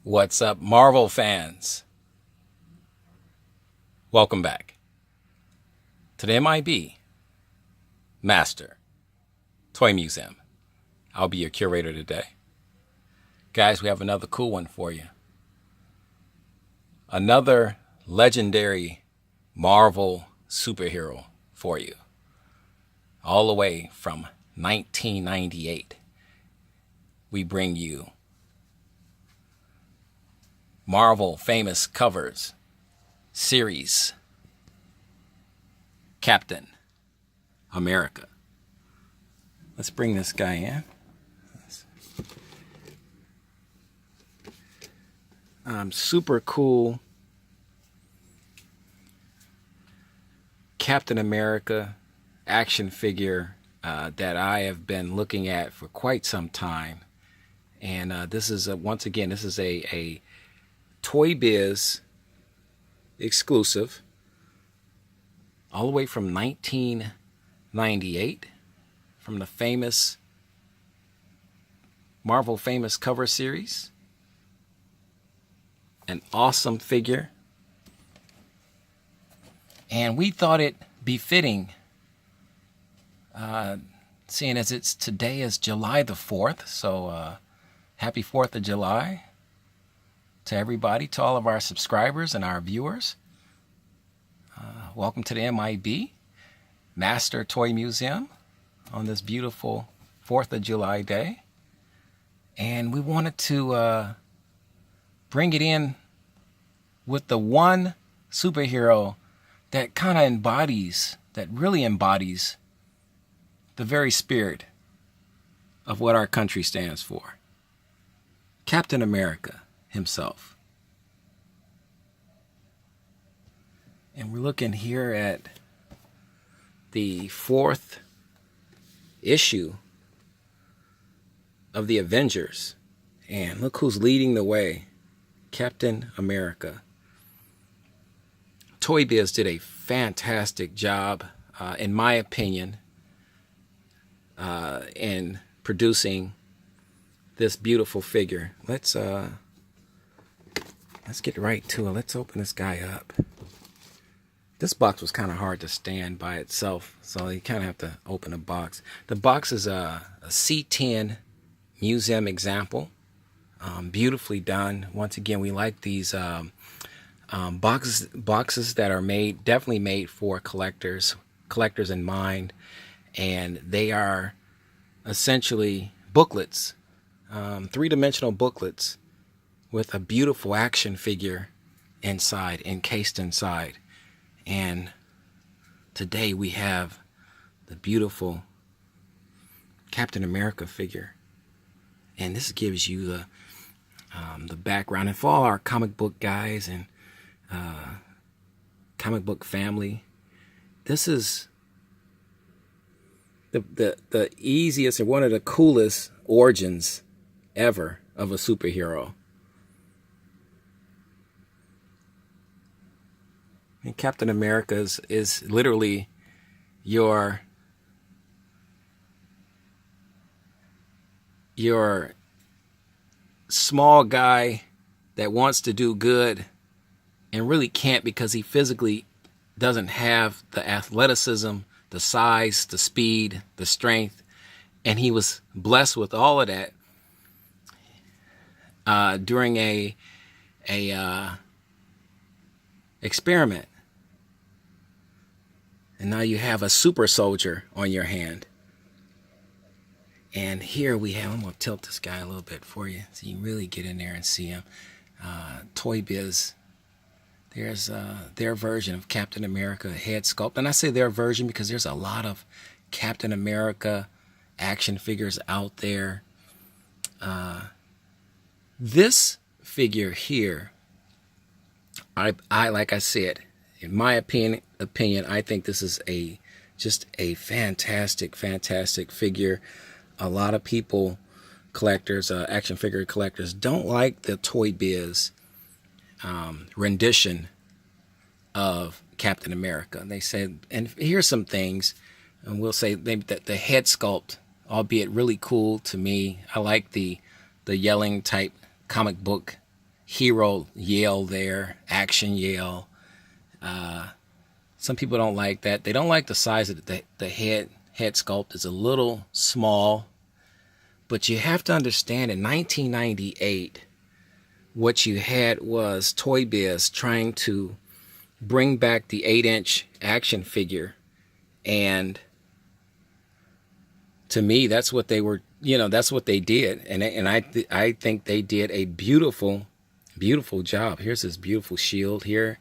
What's up, Marvel fans? Welcome back to the M.I.B. Master Toy Museum. I'll be your curator today. Guys, we have another cool one for you. Another legendary Marvel superhero for you. All the way from 1998, we bring you Marvel Famous Covers series Captain America. Let's bring this guy in. Super cool Captain America action figure that I have been looking at for quite some time. And this is once again, this is a Toy Biz exclusive, all the way from 1998, from the famous Marvel Famous Cover series. An awesome figure, and we thought it befitting, seeing as today is July the 4th, so happy 4th of July to everybody, to all of our subscribers and our viewers. Welcome to the M.I.B. Master Toy Museum on this beautiful 4th of July day. And we wanted to bring it in with the one superhero that kind of really embodies the very spirit of what our country stands for. Captain America himself. And we're looking here at the 4th issue of the Avengers. And look who's leading the way. Captain America. Toy Biz did a fantastic job, in my opinion, in producing this beautiful figure. Let's get right to it. Let's open this guy up. This box was kind of hard to stand by itself, so you kind of have to open a box. The box is a C10 museum example. Beautifully done. Once again, we like these boxes that are definitely made for collectors in mind, and they are essentially booklets, three-dimensional booklets with a beautiful action figure encased inside. And today we have the beautiful Captain America figure, and this gives you the background. And for all our comic book guys and comic book family, this is the easiest and one of the coolest origins ever of a superhero. And Captain America is literally your small guy that wants to do good and really can't because he physically doesn't have the athleticism, the size, the speed, the strength, and he was blessed with all of that during a experiment. And now you have a super soldier on your hand. And here we have, I'm going to tilt this guy a little bit for you so you can really get in there and see him. Toy Biz, there's their version of Captain America head sculpt. And I say their version because there's a lot of Captain America action figures out there. This figure here, I like I said, in my opinion, I think this is just a fantastic figure. A lot of people, collectors, action figure collectors, don't like the Toy Biz rendition of Captain America. They said, and here's some things, and we'll say that the head sculpt, albeit really cool to me. I like the yelling type comic book hero Yale there, action Yale. Some people don't like that. They don't like the size of the head sculpt is a little small. But you have to understand, in 1998, what you had was Toy Biz trying to bring back the 8-inch action figure. And to me, that's what they were, that's what they did. And I think they did a beautiful, beautiful job. Here's this beautiful shield here.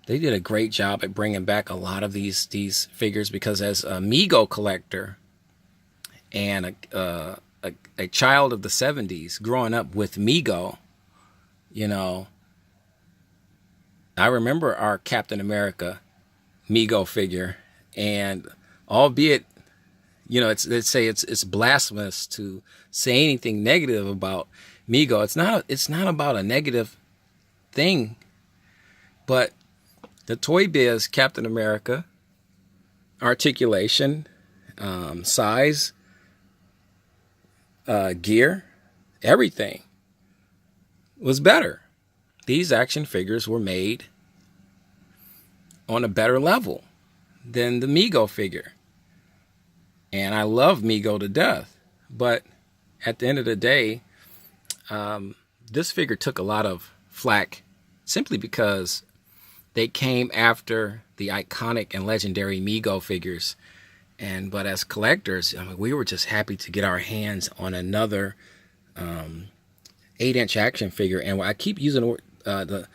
They did a great job at bringing back a lot of these figures, because as a Mego collector and a child of the 70s growing up with Mego, I remember our Captain America Mego figure, and albeit, it's blasphemous to say anything negative about Mego. It's not about a negative thing, but the Toy Biz Captain America articulation, size, gear, everything was better. These action figures were made on a better level than the Mego figure. And I love Mego to death. But at the end of the day, this figure took a lot of flack simply because they came after the iconic and legendary Mego figures. But as collectors, we were just happy to get our hands on another 8-inch action figure. And I keep using the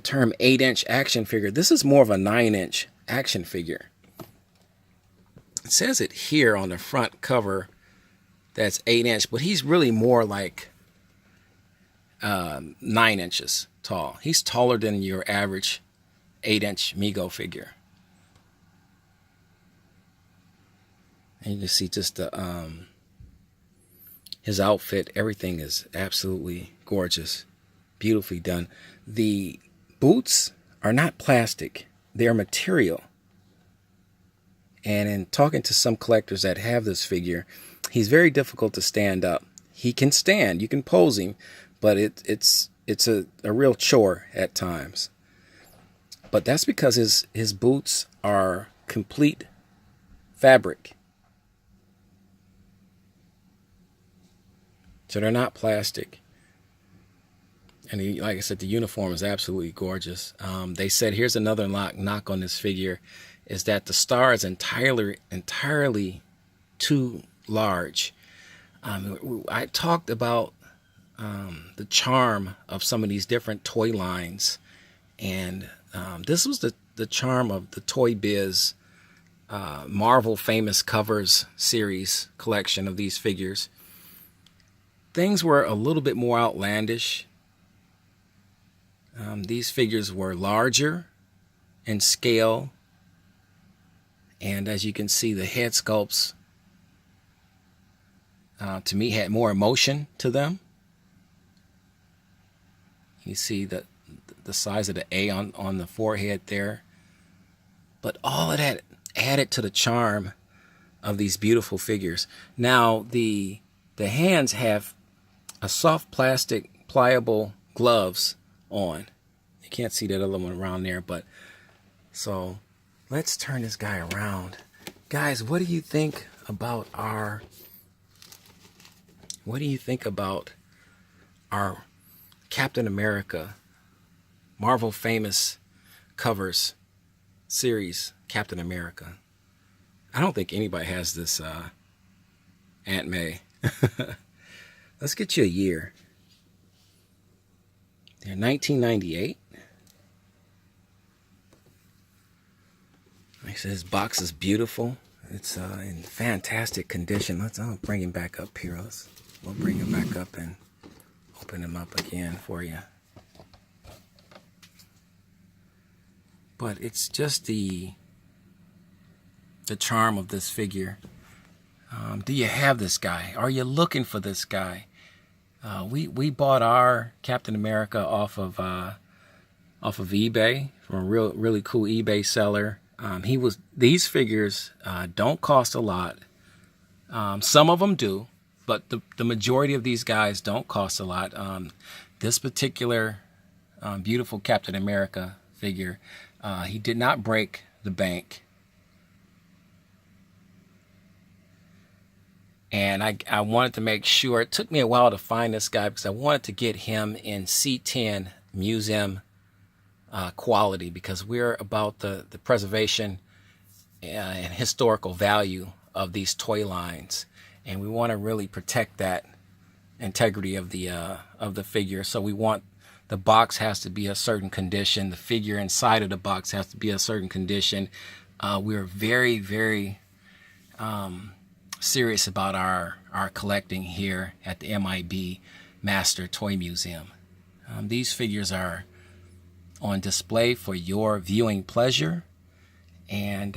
term 8-inch action figure. This is more of a 9-inch action figure. It says it here on the front cover that's 8-inch, but he's really more like 9 inches tall. He's taller than your average 8-inch Mego figure. And you can see just his outfit. Everything is absolutely gorgeous, beautifully done. The boots are not plastic; they are material. And in talking to some collectors that have this figure, he's very difficult to stand up. He can stand, you can pose him, but it's a real chore at times. But that's because his boots are complete fabric. So they're not plastic. And like I said, the uniform is absolutely gorgeous. They said, here's another knock on this figure, is that the star is entirely too large. I talked about the charm of some of these different toy lines. And this was the charm of the Toy Biz Marvel Famous Covers series collection of these figures. Things were a little bit more outlandish. These figures were larger in scale. And as you can see, the head sculpts, to me, had more emotion to them. You see the size of the A on the forehead there. But all of that added to the charm of these beautiful figures. Now, the hands have a soft plastic pliable gloves on. You can't see that other one around there, but so let's turn this guy around. Guys, what do you think about our Captain America Marvel Famous Covers series Captain America? I don't think anybody has this Aunt May. Let's get you a year. They're 1998. Like I said, his box is beautiful. It's in fantastic condition. I'll bring him back up here. We'll bring him back up and open him up again for you. But it's just the charm of this figure. Do you have this guy? Are you looking for this guy? We bought our Captain America off of eBay from a really cool eBay seller. These figures don't cost a lot. Some of them do. but the majority of these guys don't cost a lot. This particular beautiful Captain America figure, he did not break the bank. And I wanted to make sure, it took me a while to find this guy because I wanted to get him in C10 museum quality, because we're about the preservation and historical value of these toy lines, and we want to really protect that integrity of the figure. So we want, the box has to be a certain condition, the figure inside of the box has to be a certain condition. We're very, very serious about our collecting here at the M.I.B. Master Toy Museum. These figures are on display for your viewing pleasure, and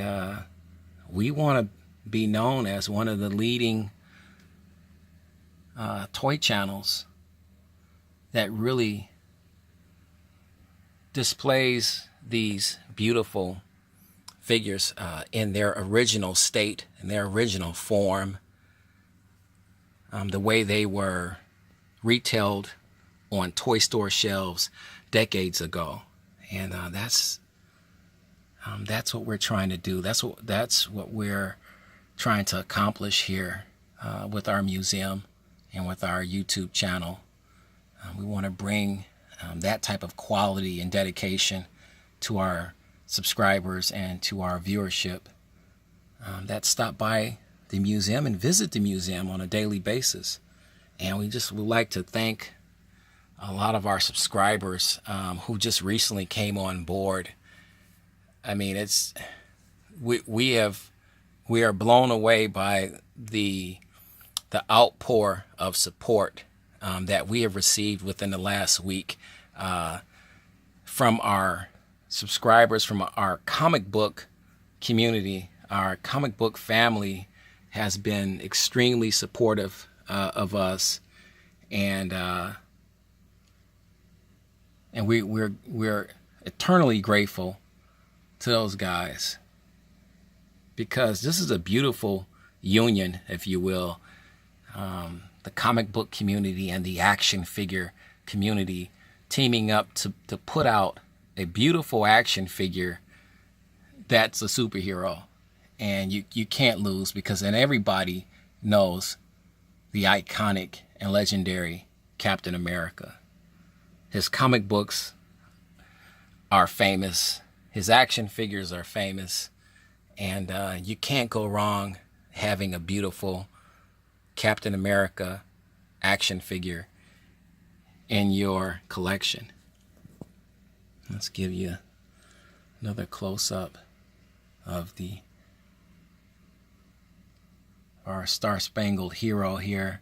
we want to be known as one of the leading toy channels that really displays these beautiful figures in their original state, in their original form, the way they were retailed on toy store shelves decades ago. And that's what we're trying to do. That's what we're trying to accomplish here with our museum and with our YouTube channel. We want to bring that type of quality and dedication to our subscribers and to our viewership that stop by the museum and visit the museum on a daily basis. And we just would like to thank a lot of our subscribers who just recently came on board. I mean, we are blown away by the outpour of support that we have received within the last week from our subscribers, from our comic book community. Our comic book family has been extremely supportive of us, and we're eternally grateful to those guys, because this is a beautiful union, if you will. The comic book community and the action figure community teaming up to put out a beautiful action figure that's a superhero. And you can't lose, because then everybody knows the iconic and legendary Captain America. His comic books are famous. His action figures are famous. And you can't go wrong having a beautiful Captain America action figure in your collection. Let's give you another close-up of our Star-Spangled Hero here.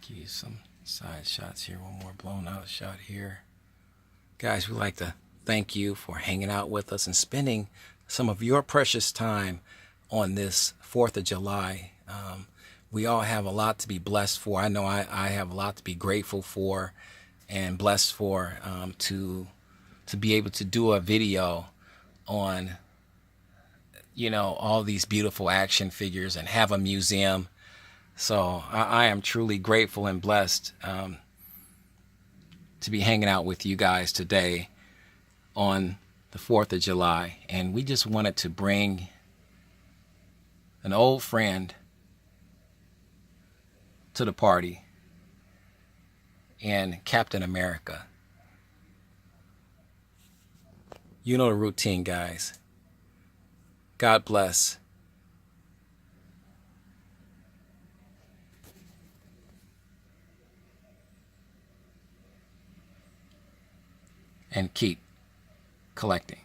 Give you some side shots here. One more blown out shot here. Guys, we'd like to thank you for hanging out with us and spending some of your precious time on this 4th of July. We all have a lot to be blessed for. I know I have a lot to be grateful for and blessed for, to be able to do a video on, all these beautiful action figures and have a museum. So I am truly grateful and blessed to be hanging out with you guys today on the 4th of July. And we just wanted to bring an old friend to the party in Captain America. You know the routine, guys. God bless. And keep collecting.